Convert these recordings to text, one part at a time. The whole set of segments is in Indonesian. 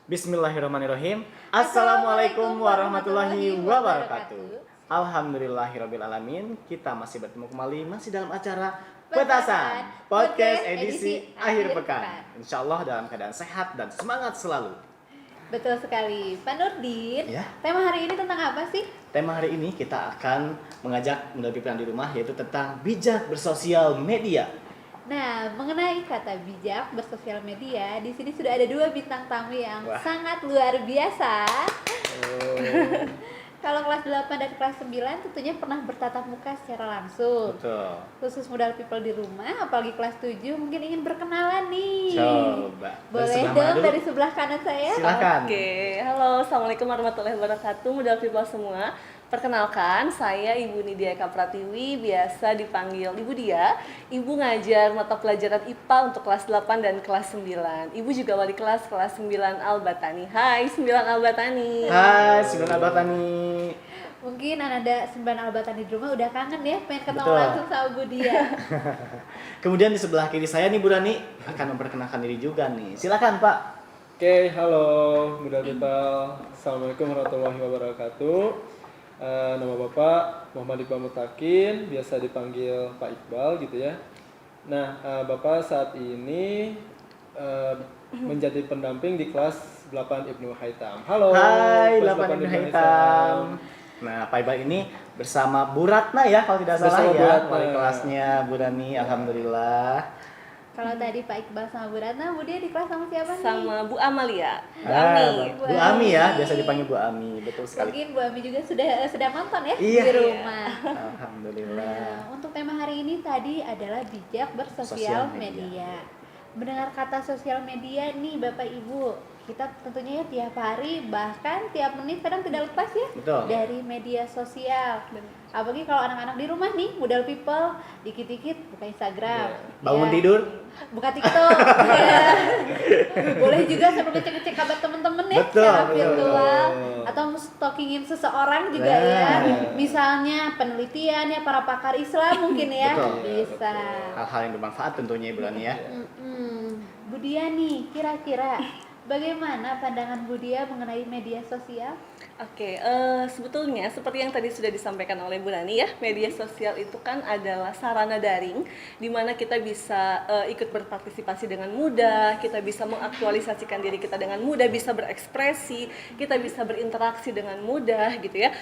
Bismillahirrahmanirrahim. Assalamualaikum warahmatullahi wabarakatuh. Alhamdulillahirabbil alamin. Kita masih bertemu kembali dalam acara Petasan Podcast edisi akhir pekan. Insyaallah dalam keadaan sehat dan semangat selalu. Betul sekali, Pak Nurdin. Ya. Tema hari ini tentang apa sih? Tema hari ini kita akan mengajak muda pikiran di rumah, yaitu tentang bijak bersosial media. Nah, mengenai kata bijak bersosial media, di sini sudah ada dua bintang tamu yang sangat luar biasa. Kalau kelas 8 dan kelas 9 tentunya pernah bertatap muka secara langsung. Betul. Khusus modal people di rumah, apalagi kelas 7 mungkin ingin berkenalan nih. Coba. Boleh dong dari sebelah kanan saya? Silakan. Oke, halo, assalamualaikum warahmatullahi wabarakatuh, modal people semua. Perkenalkan, saya Ibu Nidia Eka Pratiwi, biasa dipanggil Ibu Dia. Ibu ngajar mata pelajaran IPA untuk kelas 8 dan kelas 9. Ibu juga wali kelas 9 Al-Batani. Hai 9 Al-Batani. Hai 9 Al-Batani. Mungkin ada 9 Al-Batani di rumah udah kangen ya, pengen ketemu Betul. langsung sama Bu Dia. Kemudian di sebelah kiri saya nih Bu Rani akan memperkenalkan diri juga nih. Silakan Pak. Oke, halo Muda People. Assalamualaikum warahmatullahi wabarakatuh. Nama Bapak Muhammad Iqbal Mutakin, biasa dipanggil Pak Iqbal gitu ya. Nah, Bapak saat ini menjadi pendamping di kelas 8 Ibnu Haitam. Halo. Hai kelas 8 Ibnu Haitam. Nah, Pak Iqbal ini bersama Bu Ratna ya kalau tidak salah Bersama ya, Bu Ratna. wali kelasnya Bu Rani. Alhamdulillah. Kalau tadi Pak Iqbal sama Bu Ratna, Bu Dia di kelas sama siapa nih? Sama Bu Amalia. Bu Ah, Ami. Bu Ami ya, biasa dipanggil Bu Ami. Betul sekali. Mungkin Bu Ami juga sudah nonton ya Iya. di rumah. Alhamdulillah. Nah, untuk tema hari ini tadi adalah bijak bersosial Sosial media. media. Mendengar kata sosial media nih Bapak Ibu, kita tentunya ya tiap hari bahkan tiap menit kadang tidak lepas ya Betul. dari media sosial. Apalagi kalau anak-anak di rumah nih, modal people, dikit-dikit buka Instagram, Bangun ya, tidur. buka TikTok. Ya. Boleh juga sambil ngecek-ngecek kabar teman-teman ya Betul, secara betul. virtual atau stalkingin seseorang juga Nah. ya. Misalnya penelitian ya para pakar Islam mungkin ya. Betul. Bisa. Hal-hal yang bermanfaat tentunya Ibu Rani ya. Bu Dia nih, kira-kira bagaimana pandangan Bu Dia mengenai media sosial? Oke, sebetulnya seperti yang tadi sudah disampaikan oleh Bu Rani ya, media sosial itu kan adalah sarana daring di mana kita bisa ikut berpartisipasi dengan mudah, kita bisa mengaktualisasikan diri kita dengan mudah, bisa berekspresi, kita bisa berinteraksi dengan mudah gitu ya,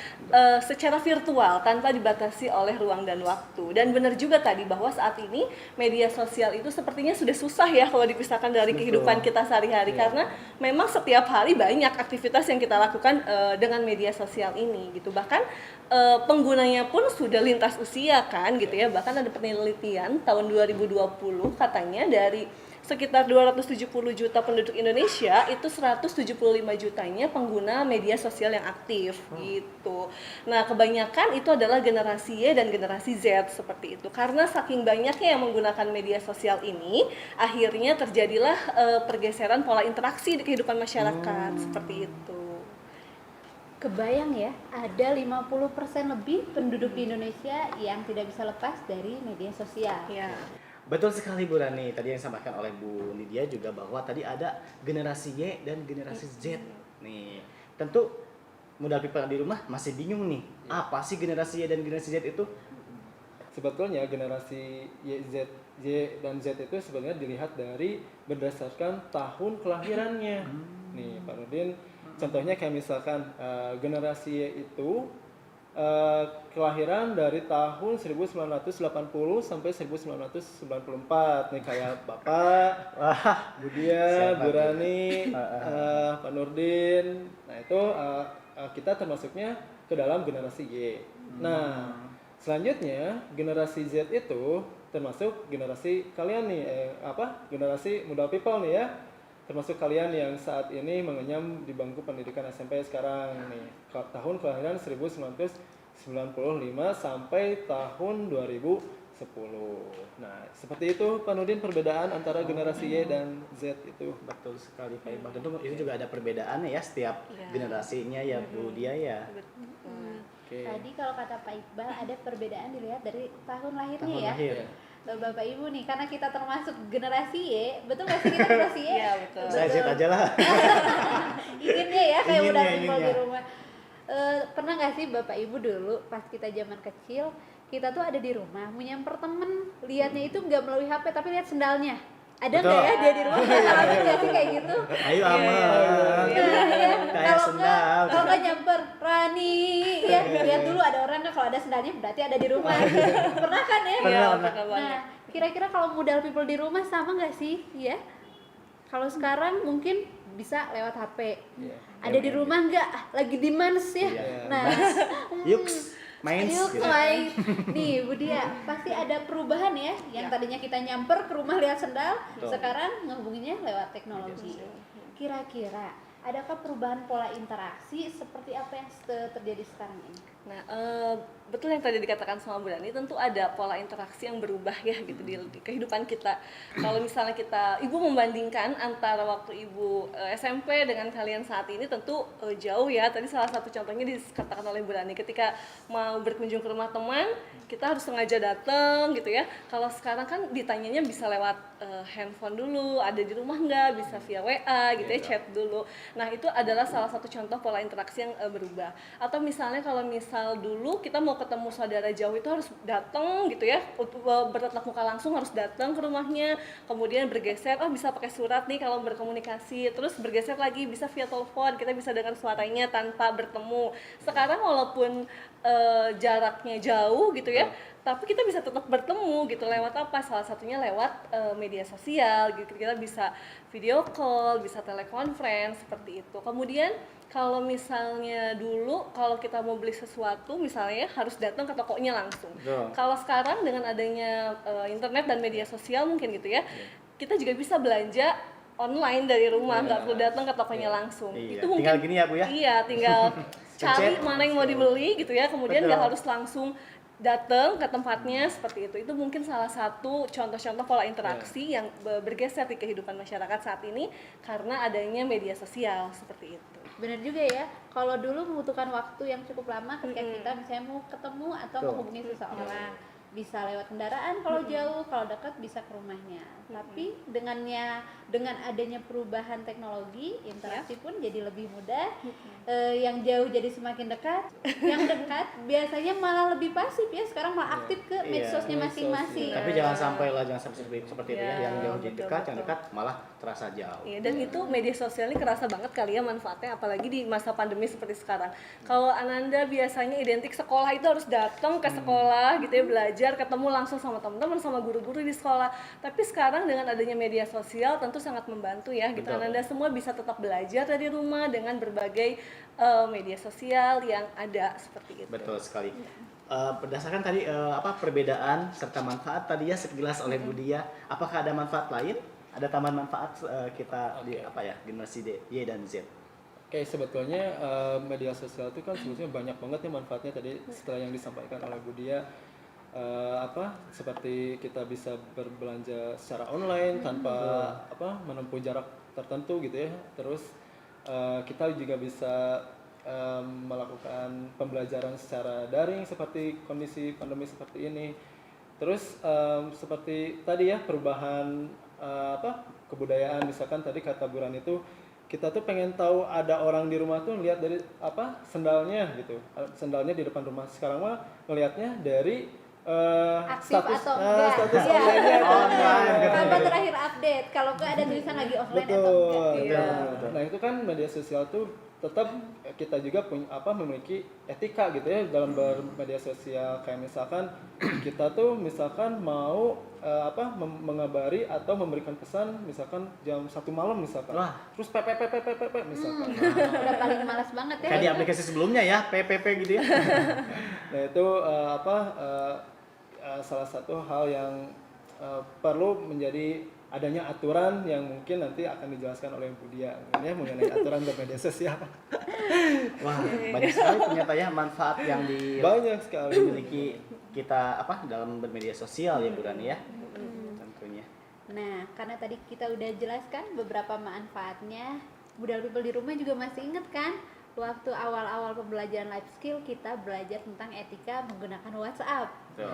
secara virtual tanpa dibatasi oleh ruang dan waktu. Dan benar juga tadi bahwa saat ini media sosial itu sepertinya sudah susah ya kalau dipisahkan dari kehidupan kita sehari-hari karena memang setiap hari banyak aktivitas yang kita lakukan dengan media sosial ini gitu. Bahkan penggunanya pun sudah lintas usia kan gitu ya. Bahkan ada penelitian tahun 2020 katanya dari sekitar 270 juta penduduk Indonesia itu 175 jutanya pengguna media sosial yang aktif gitu. Nah, kebanyakan itu adalah generasi Y dan generasi Z seperti itu. Karena saking banyaknya yang menggunakan media sosial ini, akhirnya terjadilah pergeseran pola interaksi di kehidupan masyarakat seperti itu. Kebayang ya, ada 50% lebih penduduk di Indonesia yang tidak bisa lepas dari media sosial. Ya. Betul sekali Bu Rani. Tadi yang disampaikan oleh Bu Nidia juga bahwa tadi ada generasi Y dan generasi Z. Nih, tentu modal people di rumah masih bingung nih. Apa sih generasi Y dan generasi Z itu? Sebetulnya generasi Y dan Z itu sebenarnya dilihat dari berdasarkan tahun kelahirannya. Nih, Pak Nurdin, contohnya kayak misalkan generasi Y itu kelahiran dari tahun 1980 sampai 1994 nih kayak Bapak, Bu Dia, Bu Rani, Pak Nurdin. Nah itu kita termasuknya ke dalam generasi Y. Nah selanjutnya generasi Z itu termasuk generasi kalian nih, generasi muda people nih ya. Termasuk kalian yang saat ini mengenyam di bangku pendidikan SMP sekarang nih, tahun kelahiran 1995 sampai tahun 2010. Nah, seperti itu Pak Nurdin perbedaan antara generasi Y dan Z itu. Betul sekali Pak Iqbal. Tentu itu juga ada perbedaannya ya setiap generasinya ya Bu Dia ya. Oke. Tadi kalau kata Pak Iqbal ada perbedaan dilihat dari tahun lahirnya Tahun ya. lahir. Bapak Ibu nih, karena kita termasuk generasi Y, betul nggak sih kita generasi Y? Iya, betul. Saya Z aja lah. Inginnya ya kayak Inginnya, udah people di inginnya. rumah. Pernah nggak sih Bapak Ibu dulu pas kita zaman kecil, kita tuh ada di rumah, mau nyamper temen, liatnya itu nggak melalui HP tapi lihat sendalnya. Ada nggak Betul. ya dia di rumah? Ngalamin nggak sih kayak gitu? Ayo Iya, aman. Nah, ya. Kayak sendal. Kalau nggak nyamper, Rani, ya lihat dulu ada orang nggak, kalau ada sendalnya berarti ada di rumah. Pernah kan ya? Pernah, Iya, pernah. pernah banget. Nah, kira-kira kalau modal people di rumah sama nggak sih? Ya. Kalau sekarang mungkin bisa lewat HP. Iya. Ada di rumah nggak? Lagi di mans ya? Iya. Nah, Yuks, main. yuk Gitu. main. Nih Bu Dia, pasti ada perubahan ya. Yang tadinya kita nyamper ke rumah lihat sendal, Betul. sekarang ngehubunginya lewat teknologi. Kira-kira adakah perubahan pola interaksi seperti apa yang terjadi sekarang ini? Nah, betul yang tadi dikatakan sama Bu Dani, tentu ada pola interaksi yang berubah ya gitu di kehidupan kita. Kalau misalnya Ibu membandingkan antara waktu Ibu SMP dengan kalian saat ini, tentu jauh ya. Tadi salah satu contohnya dikatakan oleh Bu Dani, ketika mau berkunjung ke rumah teman, kita harus sengaja datang gitu ya. Kalau sekarang kan ditanyanya bisa lewat handphone dulu, ada di rumah nggak, bisa via WA gitu ya, chat dulu. Nah, itu adalah salah satu contoh pola interaksi yang berubah. Atau misalnya kalau misal dulu kita mau ketemu saudara jauh itu harus datang gitu ya, bertatap muka langsung harus datang ke rumahnya, kemudian bergeser, bisa pakai surat nih kalau berkomunikasi, terus bergeser lagi bisa via telepon, kita bisa dengar suaranya tanpa bertemu. Sekarang walaupun jaraknya jauh gitu ya, tapi kita bisa tetap bertemu gitu. Lewat apa? Salah satunya lewat media sosial gitu. Kita bisa video call, bisa telekonferensi seperti itu. Kemudian kalau misalnya dulu kalau kita mau beli sesuatu misalnya harus datang ke tokonya langsung. Betul. Kalau sekarang dengan adanya internet dan media sosial mungkin gitu ya, kita juga bisa belanja online dari rumah, nggak perlu datang ke tokonya langsung. Iya. Itu mungkin Tinggal gini ya Bu ya. Iya, tinggal cari Pencet. mana yang mau dibeli gitu ya, kemudian Betul. nggak harus langsung datang ke tempatnya seperti itu. Itu mungkin salah satu contoh-contoh pola interaksi yang bergeser di kehidupan masyarakat saat ini karena adanya media sosial seperti itu. Benar juga ya, kalau dulu membutuhkan waktu yang cukup lama ketika kita misalnya mau ketemu atau Betul. menghubungi seseorang, bisa lewat kendaraan kalau jauh, kalau dekat bisa ke rumahnya. Tapi dengan adanya perubahan teknologi, interaksi pun jadi lebih mudah. Yang jauh jadi semakin dekat, yang dekat biasanya malah lebih pasif ya, sekarang malah aktif ke medsosnya masing-masing. Tapi jangan sampai seperti itu ya, Ya, yang jauh jadi betul, dekat, yang betul. dekat malah terasa jauh. Iya, dan itu media sosial ini kerasa banget kali ya manfaatnya, apalagi di masa pandemi seperti sekarang. Kalau Ananda biasanya identik sekolah itu harus datang ke sekolah gitu ya, belajar, ketemu langsung sama teman-teman, sama guru-guru di sekolah. Tapi sekarang dengan adanya media sosial tentu sangat membantu ya gitu. Betul. Ananda semua bisa tetap belajar dari rumah dengan berbagai media sosial yang ada seperti itu. Betul sekali. Berdasarkan tadi perbedaan serta manfaat tadi ya sekilas oleh Bu Dia, apakah ada manfaat lain? Ada tambahan manfaat kita di generasi Y dan Z? Oke, sebetulnya media sosial itu kan sebetulnya banyak banget ya manfaatnya tadi setelah yang disampaikan oleh Bu Dia. Seperti kita bisa berbelanja secara online tanpa menempuh jarak tertentu gitu ya. Terus kita juga bisa melakukan pembelajaran secara daring seperti kondisi pandemi seperti ini. Terus seperti tadi ya perubahan kebudayaan, misalkan tadi kata Bu Rani itu kita tuh pengen tahu ada orang di rumah tuh lihat dari sendalnya gitu, sendalnya di depan rumah. Sekarang mah ngelihatnya dari Aktif status atau enggak? status Iya. online-nya. Online. Kapan terakhir update? Kalau enggak ada tulisan lagi offline atau Betul, enggak? betul. Betul. Nah itu kan media sosial tuh tetap kita juga punya memiliki etika gitu ya dalam bermedia sosial. Kayak misalkan kita tuh misalkan mau mengabari atau memberikan pesan misalkan jam 1 malam misalkan. Wah. Terus misalkan. Udah paling malas banget ya. Kayak di aplikasi sebelumnya ya, PPP gitu ya. Nah itu salah satu hal yang perlu menjadi adanya aturan yang mungkin nanti akan dijelaskan oleh Bu Dia ya, mengenai aturan bermedia sosial. Wah, banyak sekali ternyata ya manfaat yang Banyak sekali. dimiliki kita dalam bermedia sosial ya Bu Rani ya. Tentunya. Nah, karena tadi kita udah jelaskan beberapa manfaatnya, Budal People di rumah juga masih inget kan? Waktu awal-awal pembelajaran life skill kita belajar tentang etika menggunakan WhatsApp. Betul.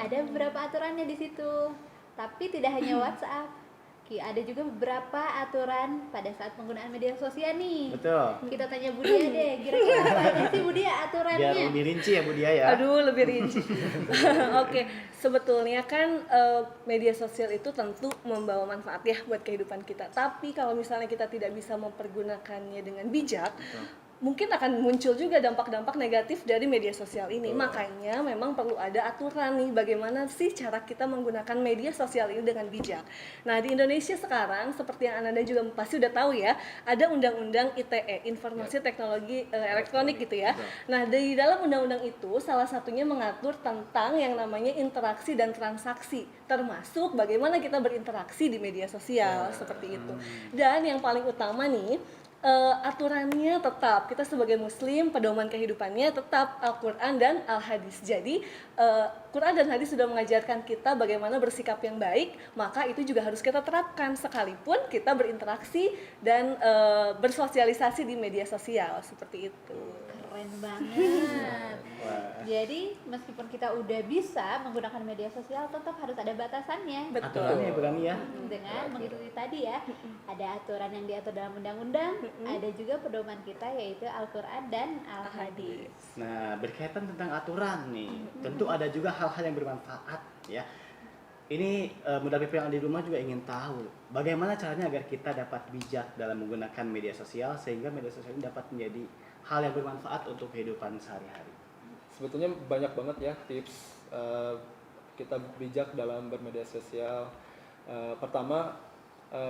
ada beberapa aturannya di situ. Tapi tidak hanya WhatsApp. Ada juga beberapa aturan pada saat penggunaan media sosial nih. Betul. Kita tanya Budia deh, kira-kira apa aja sih Budia aturannya? Biar lebih rinci ya Bu Dia ya. Aduh, lebih rinci. Oke, sebetulnya kan media sosial itu tentu membawa manfaat ya buat kehidupan kita. Tapi kalau misalnya kita tidak bisa mempergunakannya dengan bijak, mungkin akan muncul juga dampak-dampak negatif dari media sosial ini. Makanya memang perlu ada aturan nih bagaimana sih cara kita menggunakan media sosial ini dengan bijak. Nah, di Indonesia sekarang seperti yang Anda juga pasti udah tahu ya, ada Undang-Undang ITE, Informasi Teknologi Elektronik gitu ya. Nah, di dalam undang-undang itu salah satunya mengatur tentang yang namanya interaksi dan transaksi, termasuk bagaimana kita berinteraksi di media sosial seperti itu. Dan yang paling utama nih, aturannya tetap kita sebagai muslim, pedoman kehidupannya tetap Al-Quran dan Al-Hadis. Jadi Quran dan Hadis sudah mengajarkan kita bagaimana bersikap yang baik, maka itu juga harus kita terapkan sekalipun kita berinteraksi dan bersosialisasi di media sosial seperti itu. Keren banget. Jadi meskipun kita udah bisa menggunakan media sosial, tetap harus ada batasannya. Aturannya Bu Rani ya. Dengan mengikuti tadi ya, ada aturan yang diatur dalam undang-undang, ada juga pedoman kita yaitu Al-Quran dan Al-Hadis. Nah, berkaitan tentang aturan nih, tentu ada juga hal-hal yang bermanfaat ya. Ini Muda People yang ada di rumah juga ingin tahu bagaimana caranya agar kita dapat bijak dalam menggunakan media sosial sehingga media sosial ini dapat menjadi hal yang bermanfaat untuk kehidupan sehari-hari. Sebetulnya banyak banget ya tips kita bijak dalam bermedia sosial. Pertama,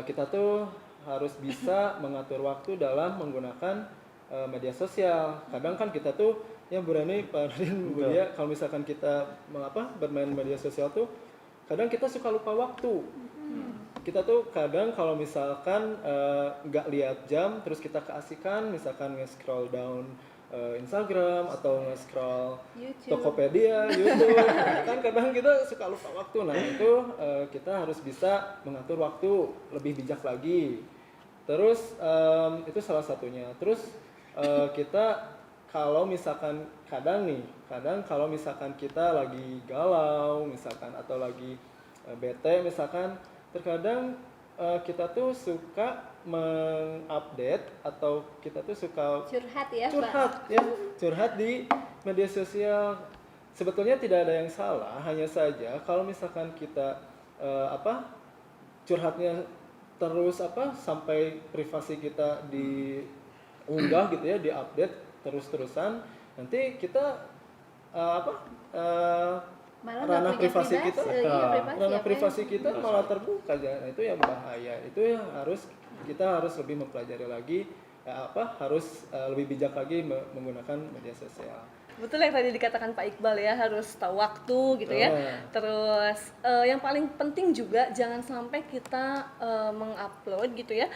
kita tuh harus bisa mengatur waktu dalam menggunakan media sosial. Kadang kan kita tuh yang berani Pak Nurdin, Bu Dia, kalau misalkan kita bermain media sosial tuh kadang kita suka lupa waktu. Kita tuh kadang kalau misalkan nggak lihat jam terus kita keasikan misalkan nge-scroll down Instagram atau nge-scroll Tokopedia, YouTube, kan kadang kita suka lupa waktu. Nah itu kita harus bisa mengatur waktu lebih bijak lagi. Terus itu salah satunya. Terus kita kalau misalkan kadang kalau misalkan kita lagi galau misalkan atau lagi bete misalkan, terkadang kita tuh suka mengupdate atau kita tuh suka Curhat ya, curhat di media sosial. Sebetulnya tidak ada yang salah, hanya saja kalau misalkan kita curhatnya terus sampai privasi kita diunggah gitu ya, diupdate terus-terusan, nanti kita ranah privasi kita, malah terbuka aja. Nah, itu yang bahaya. Itu yang kita harus lebih mempelajari lagi, harus lebih bijak lagi menggunakan media sosial. Betul yang tadi dikatakan Pak Iqbal ya, harus tahu waktu gitu ya. Terus yang paling penting juga jangan sampai kita mengupload gitu ya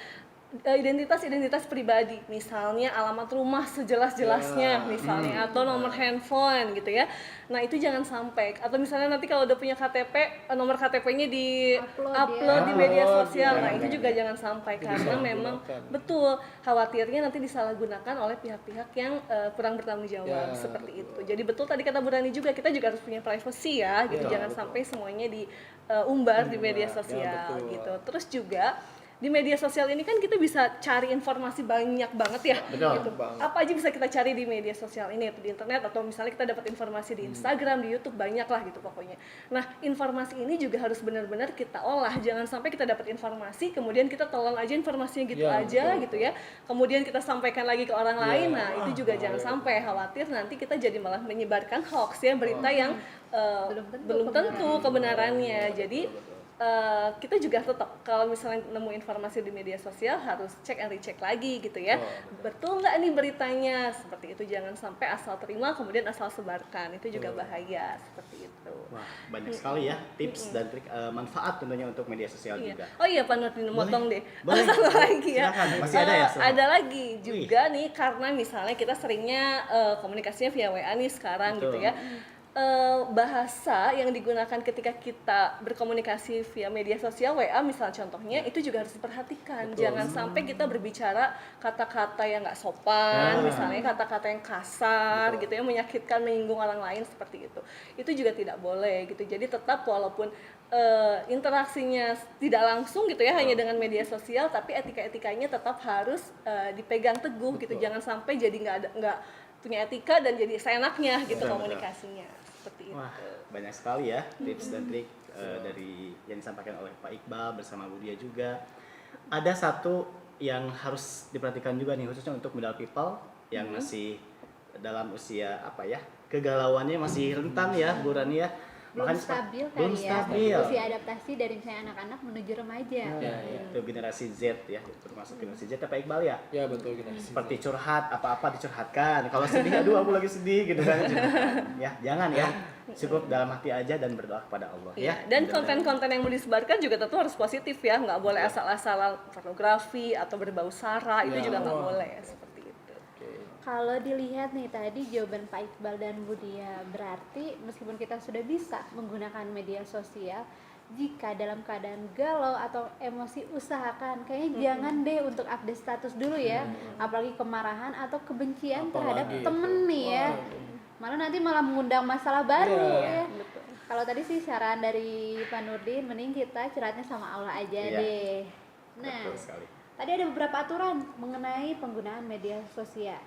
identitas pribadi, misalnya alamat rumah sejelas-jelasnya misalnya, atau nomor handphone gitu ya. Nah itu jangan sampai, atau misalnya nanti kalau udah punya KTP, nomor KTP-nya di upload di media sosial. Nah itu juga jangan sampai, karena memang betul khawatirnya nanti disalahgunakan oleh pihak-pihak yang kurang bertanggung jawab seperti itu. Jadi betul tadi kata Bu Rani juga, kita juga harus punya privacy ya gitu, jangan sampai semuanya diumbar di media sosial gitu. Terus juga di media sosial ini kan kita bisa cari informasi banyak banget ya. Gitu. Apa aja bisa kita cari di media sosial ini, di internet, atau misalnya kita dapat informasi di Instagram, di YouTube, banyak lah gitu pokoknya. Nah informasi ini juga harus benar-benar kita olah, jangan sampai kita dapat informasi kemudian kita telan aja informasinya gitu gitu ya, kemudian kita sampaikan lagi ke orang lain. Nah itu juga jangan sampai, khawatir nanti kita jadi malah menyebarkan hoax ya, berita yang belum tentu kebenarannya. Jadi kita juga tetap kalau misalnya nemu informasi di media sosial harus cek and recheck lagi gitu ya. Betul nggak nih beritanya, seperti itu. Jangan sampai asal terima kemudian asal sebarkan, itu juga bahaya seperti itu. Wah, banyak sekali ya tips dan trik manfaat tentunya untuk media sosial juga. Oh iya Pak Nurdin, motong deh. Boleh. Satu lagi ya. Silakan, masih ada ya? Ada lagi juga nih, karena misalnya kita seringnya komunikasinya via WA nih sekarang gitu ya. bahasa yang digunakan ketika kita berkomunikasi via media sosial WA misal contohnya itu juga harus diperhatikan. Jangan sampai kita berbicara kata-kata yang nggak sopan, misalnya kata-kata yang kasar gitu ya, menyakitkan, menyinggung orang lain seperti itu. Itu juga tidak boleh gitu. Jadi tetap walaupun interaksinya tidak langsung gitu ya, hanya dengan media sosial, tapi etika-etikanya tetap harus dipegang teguh gitu. Jangan sampai jadi nggak punya etika dan jadi seenaknya gitu komunikasinya. Seperti Wah, itu. banyak sekali ya tips dan trik dari yang disampaikan oleh Pak Iqbal bersama Bu Dia juga. Ada satu yang harus diperhatikan juga nih, khususnya untuk middle people yang masih dalam usia apa ya, kegalauannya masih rentan ya Bu Rani ya. Belum Makanya stabil belum kali ya, stabil. usia adaptasi dari misalnya anak-anak menuju remaja. Ya, itu generasi Z ya, termasuk generasi Z ya Pak Iqbal ya. Ya betul kita. Seperti curhat, apa-apa dicurhatkan. Kalau sedih, aduh aku lagi sedih gitu kan. Ya, jangan ya. Cukup dalam hati aja dan berdoa kepada Allah ya. Dan konten-konten yang mau disebarkan juga tentu harus positif ya, nggak boleh asal-asalan pornografi atau berbau sara, itu juga nggak boleh seperti itu. Kalau dilihat nih tadi jawaban Pak Iqbal dan Bu Dia, berarti meskipun kita sudah bisa menggunakan media sosial, jika dalam keadaan galau atau emosi usahakan kayaknya jangan deh untuk update status dulu ya, apalagi kemarahan atau kebencian terhadap temen nih ya, malah nanti malah mengundang masalah baru ya. Kalau tadi sih saran dari Pak Nurdin, mending kita curhatnya sama Allah aja deh. Nah, Betul sekali. tadi ada beberapa aturan mengenai penggunaan media sosial.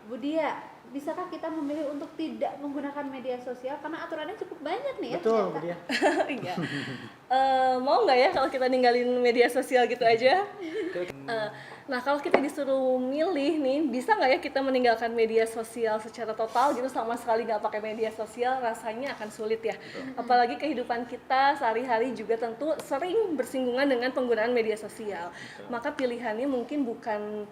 Bu Dia, bisakah kita memilih untuk tidak menggunakan media sosial karena aturannya cukup banyak nih ya? Betul, Bu ternyata. Dia. Iya. Mau nggak ya kalau kita ninggalin media sosial gitu aja? Nah kalau kita disuruh milih nih, bisa nggak ya kita meninggalkan media sosial secara total gitu, sama sekali nggak pakai media sosial? Rasanya akan sulit ya. Apalagi kehidupan kita sehari-hari juga tentu sering bersinggungan dengan penggunaan media sosial. Maka pilihannya mungkin bukan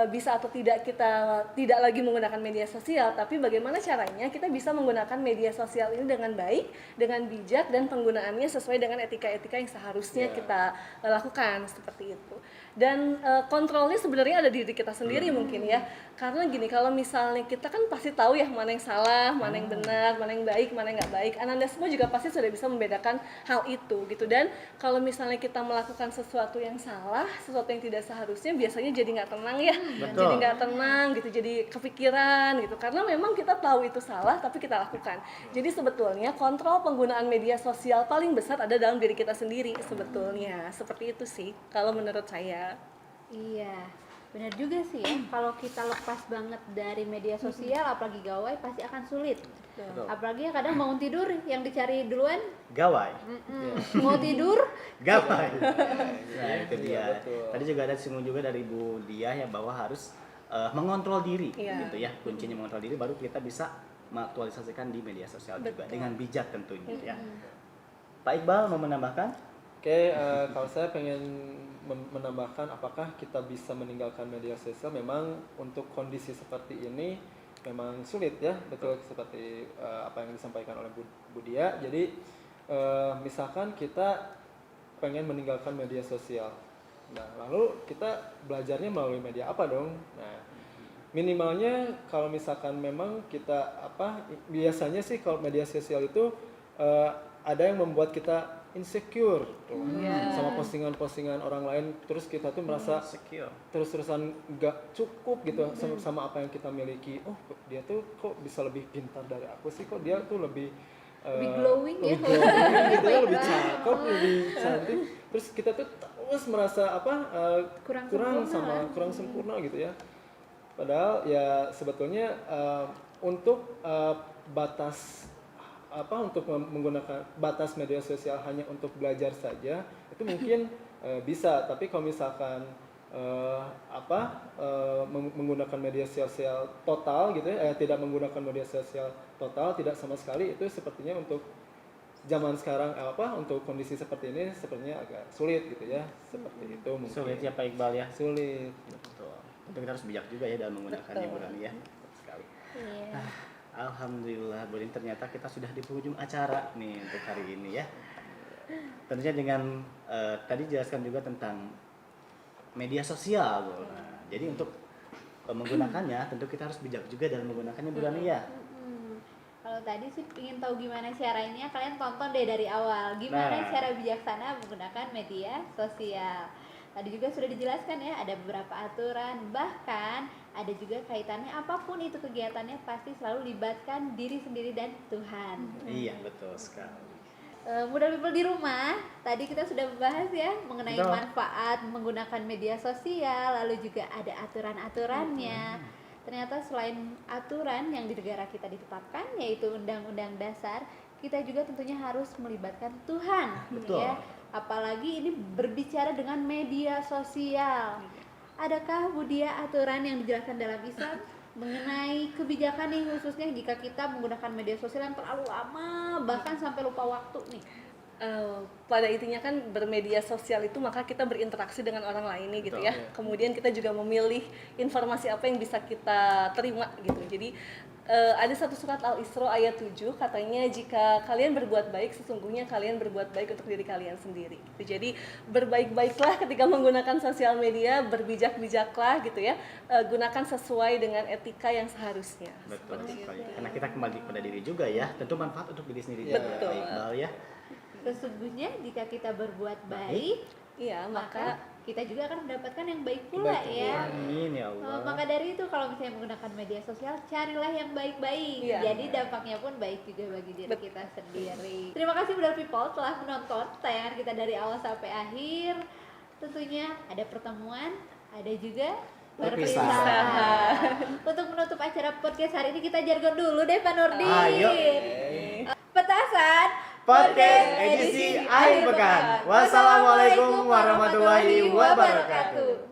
bisa atau tidak kita tidak lagi menggunakan media sosial, tapi bagaimana caranya kita bisa menggunakan media sosial ini dengan baik, dengan bijak, dan penggunaannya sesuai dengan etika-etika yang seharusnya kita lakukan seperti itu. Dan kontrolnya sebenarnya ada di diri kita sendiri mungkin ya, karena gini, kalau misalnya kita kan pasti tahu ya mana yang salah, mana yang benar, mana yang baik, mana yang nggak baik. Anda semua juga pasti sudah bisa membedakan hal itu gitu. Dan kalau misalnya kita melakukan sesuatu yang salah, sesuatu yang tidak seharusnya, biasanya jadi nggak tenang ya. Betul. Jadi nggak tenang gitu, jadi kepikiran gitu, karena memang kita tahu itu salah tapi kita lakukan. Jadi sebetulnya kontrol penggunaan media sosial paling besar ada dalam diri kita sendiri sebetulnya. Seperti itu sih kalau menurut saya. Iya, benar juga sih ya. Kalau kita lepas banget dari media sosial, apalagi gawai, pasti akan sulit. Betul. Apalagi ya kadang bangun tidur yang dicari duluan, Gawai. mau tidur, Gawai. Nah, itu dia. betul. Tadi juga ada singgung juga dari Bu Dia ya, bahwa harus mengontrol diri gitu ya. Kuncinya mengontrol diri, baru kita bisa mengaktualisasikan di media sosial juga dengan bijak tentunya ya. Pak Iqbal mau menambahkan? Oke, kalau saya pengen menambahkan, apakah kita bisa meninggalkan media sosial? Memang untuk kondisi seperti ini memang sulit ya, betul seperti apa yang disampaikan oleh Bu Dia. Jadi misalkan kita pengen meninggalkan media sosial, nah lalu kita belajarnya melalui media apa dong? Nah minimalnya kalau misalkan memang kita biasanya sih kalau media sosial itu ada yang membuat kita insecure tuh, sama postingan-postingan orang lain, terus kita tuh merasa Secure. terus-terusan nggak cukup gitu sama apa yang kita miliki. Oh dia tuh kok bisa lebih pintar dari aku sih, kok dia tuh lebih lebih glowing ya. lebih glowing gitu ya, lebih cakep, lebih cantik. Terus kita tuh terus merasa kurang sempurna gitu ya. Padahal ya sebetulnya untuk untuk menggunakan batas media sosial hanya untuk belajar saja itu mungkin bisa, tapi kalau misalkan menggunakan media sosial total gitu ya, tidak menggunakan media sosial total, tidak sama sekali, itu sepertinya untuk zaman sekarang untuk kondisi seperti ini sepertinya agak sulit gitu ya, seperti itu mungkin. Sulit ya Pak Iqbal ya. Sulit. Betul. Tentu kita harus bijak juga ya dalam menggunakannya Bu Rani ya. Betul sekali. Iya. Alhamdulillah Bu Rin, ternyata kita sudah di penghujung acara nih untuk hari ini ya. Tentunya dengan tadi jelaskan juga tentang media sosial Bu. Nah, jadi untuk menggunakannya tentu kita harus bijak juga dalam menggunakannya Bu Rani ya. Kalau Kalau tadi sih ingin tahu gimana caranya, kalian tonton deh dari awal. Gimana Nah. cara bijaksana menggunakan media sosial. Tadi juga sudah dijelaskan ya, ada beberapa aturan, bahkan ada juga kaitannya apapun itu kegiatannya pasti selalu libatkan diri sendiri dan Tuhan. Iya, betul sekali. Muda people di rumah, tadi kita sudah membahas ya mengenai Betul. manfaat menggunakan media sosial, lalu juga ada aturan-aturannya. Ternyata selain aturan yang di negara kita ditetapkan, yaitu Undang-Undang Dasar, kita juga tentunya harus melibatkan Tuhan, gitu Betul. ya. Apalagi ini berbicara dengan media sosial. Adakah Budia aturan yang dijelaskan dalam Islam mengenai kebijakan nih, khususnya jika kita menggunakan media sosial yang terlalu lama bahkan sampai lupa waktu nih? Pada intinya kan bermedia sosial itu maka kita berinteraksi dengan orang lain nih gitu ya. Kemudian kita juga memilih informasi apa yang bisa kita terima gitu. Jadi ada satu surat Al-Isra ayat 7 katanya, jika kalian berbuat baik sesungguhnya kalian berbuat baik untuk diri kalian sendiri gitu. Jadi berbaik-baiklah ketika menggunakan sosial media, berbijak-bijaklah gitu ya. Gunakan sesuai dengan etika yang seharusnya. Betul Seperti sekali. itu. Karena kita kembali kepada diri juga ya. Tentu manfaat untuk diri sendiri Iya. juga. Betul. Iqbal ya. Sesungguhnya jika kita berbuat baik, Iya, maka maka kita juga akan mendapatkan yang baik pula Baik ya. Amin ya Allah. Maka dari itu kalau misalnya menggunakan media sosial, carilah yang baik-baik. Iya. Jadi dampaknya pun baik juga bagi diri kita sendiri. Terima kasih Budak People telah menonton tayangan kita dari awal sampai akhir. Tentunya ada pertemuan, ada juga perpisahan. Untuk menutup acara podcast hari ini kita jargon dulu deh Pak Nurdin. Ayo. Petasan Podcast edisi akhir pekan. Wassalamualaikum warahmatullahi wabarakatuh.